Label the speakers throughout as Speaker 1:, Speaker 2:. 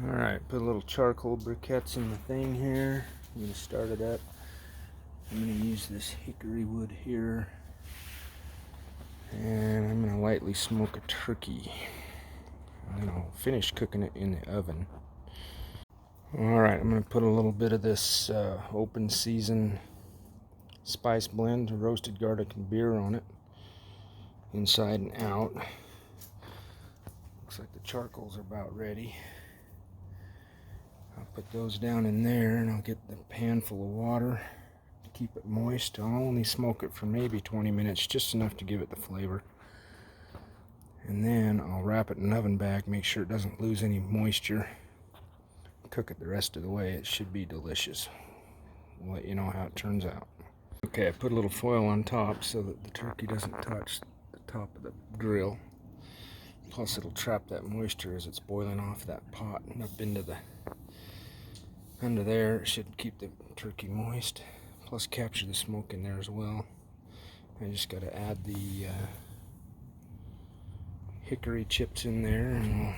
Speaker 1: Alright, put a little charcoal briquettes in the thing here. I'm going to start it up. I'm going to use this hickory wood here. And I'm going to lightly smoke a turkey. And then I'll finish cooking it in the oven. Alright, I'm going to put a little bit of this open season spice blend, roasted garlic and beer on it. Inside and out. Looks like the charcoals are about ready. I'll put those down in there and I'll get the pan full of water to keep it moist. I'll only smoke it for maybe 20 minutes, just enough to give it the flavor. And then I'll wrap it in an oven bag, make sure it doesn't lose any moisture. Cook it the rest of the way. It should be delicious. We'll let you know how it turns out. Okay, I put a little foil on top so that the turkey doesn't touch the top of the grill. Plus it'll trap that moisture as it's boiling off that pot and up into the under there. It should keep the turkey moist, plus capture the smoke in there as well. I just got to add the hickory chips in there and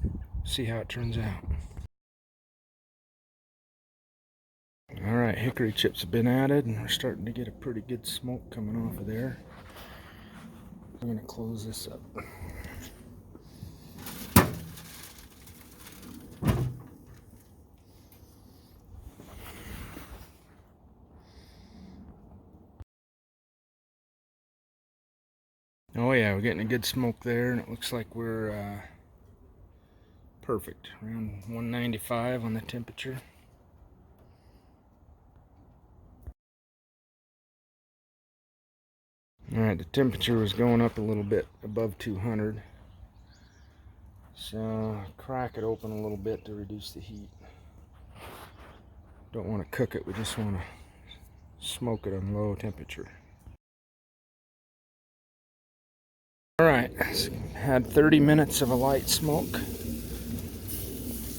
Speaker 1: we'll see how it turns out. Alright, hickory chips have been added and we're starting to get a pretty good smoke coming off of there. I'm going to close this up. Oh yeah, we're getting a good smoke there, and it looks like we're perfect, around 195 on the temperature. Alright, the temperature was going up a little bit above 200, so crack it open a little bit to reduce the heat. Don't want to cook it, we just want to smoke it on low temperature. Alright, had 30 minutes of a light smoke.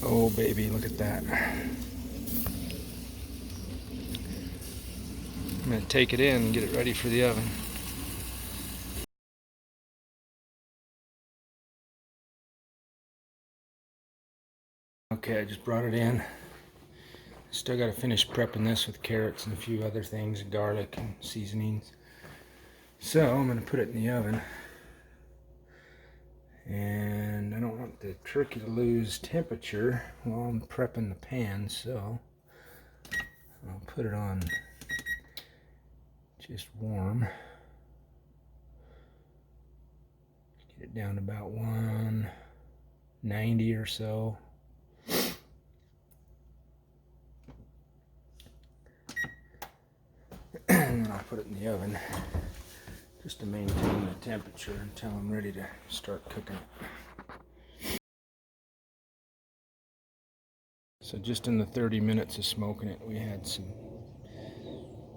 Speaker 1: Oh baby, look at that. I'm going to take it in and get it ready for the oven. Okay, I just brought it in. Still got to finish prepping this with carrots and a few other things, garlic and seasonings. So I'm going to put it in the oven. And I don't want the turkey to lose temperature while I'm prepping the pan, so I'll put it on just warm. Get it down to about 190 or so. And then I'll put it in the oven just to maintain the temperature until I'm ready to start cooking it. So just in the 30 minutes of smoking it, we had a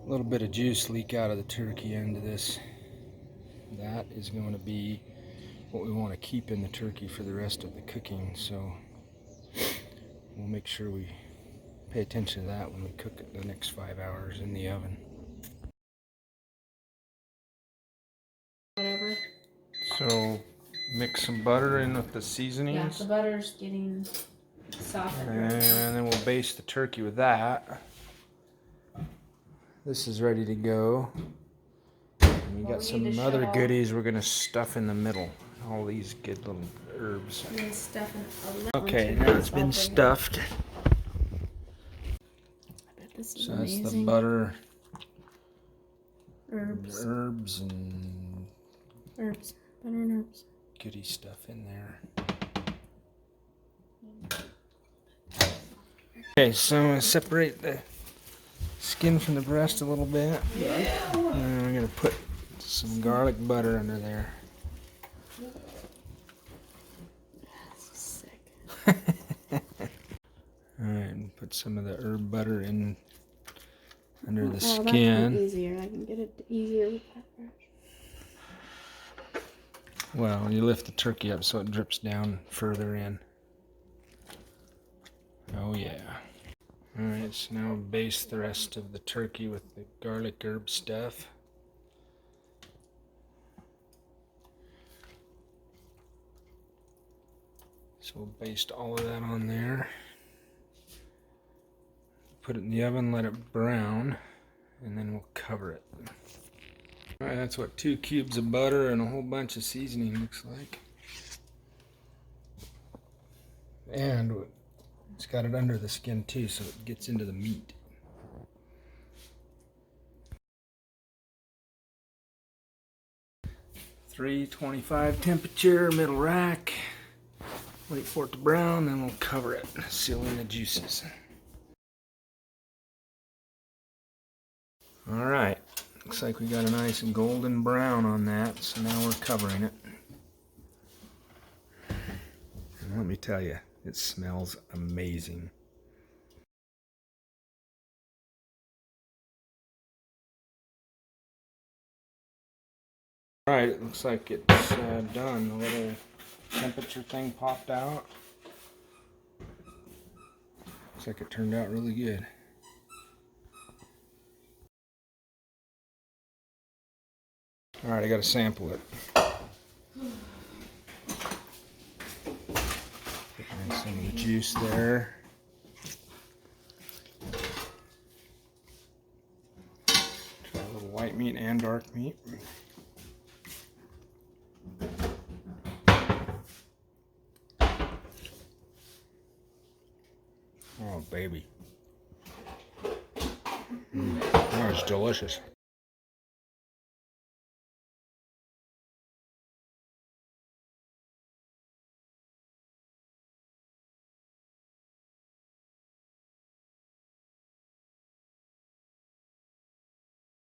Speaker 1: little bit of juice leak out of the turkey into this. That is going to be what we want to keep in the turkey for the rest of the cooking, so we'll make sure we pay attention to that when we cook it the next 5 hours in the oven.
Speaker 2: Whatever.
Speaker 1: So mix some butter in with the seasonings.
Speaker 2: Yeah, the butter's getting soft.
Speaker 1: And then we'll baste the turkey with that. This is ready to go. And we got some other goodies we're going to stuff in the middle. All these good little herbs. Okay, now it's been stuffed.
Speaker 2: I bet this is
Speaker 1: so
Speaker 2: amazing.
Speaker 1: That's the butter,
Speaker 2: herbs,
Speaker 1: and
Speaker 2: butter and herbs.
Speaker 1: Goody stuff in there. Okay, so I'm going to separate the skin from the breast a little bit. And then I'm going to put some garlic butter under there.
Speaker 2: This is sick.
Speaker 1: Alright, and put some of the herb butter in under the
Speaker 2: That's
Speaker 1: skin.
Speaker 2: easier. I can get it easier with that brush.
Speaker 1: Well, you lift the turkey up so it drips down further in. Oh yeah. Alright, so now baste the rest of the turkey with the garlic herb stuff. So we'll baste all of that on there. Put it in the oven, let it brown, and then we'll cover it. Alright, that's what 2 cubes of butter and a whole bunch of seasoning looks like. And it's got it under the skin too, so it gets into the meat. $325 temperature, middle rack. Wait for it to brown, then we'll cover it, seal in the juices. Alright, looks like we got a nice golden brown on that, so now we're covering it. And let me tell you, it smells amazing. Alright, it looks like it's done. The little temperature thing popped out. Looks like it turned out really good. Alright, I gotta sample it. And some of the juice there. Try a little white meat and dark meat. Oh, baby. That was delicious.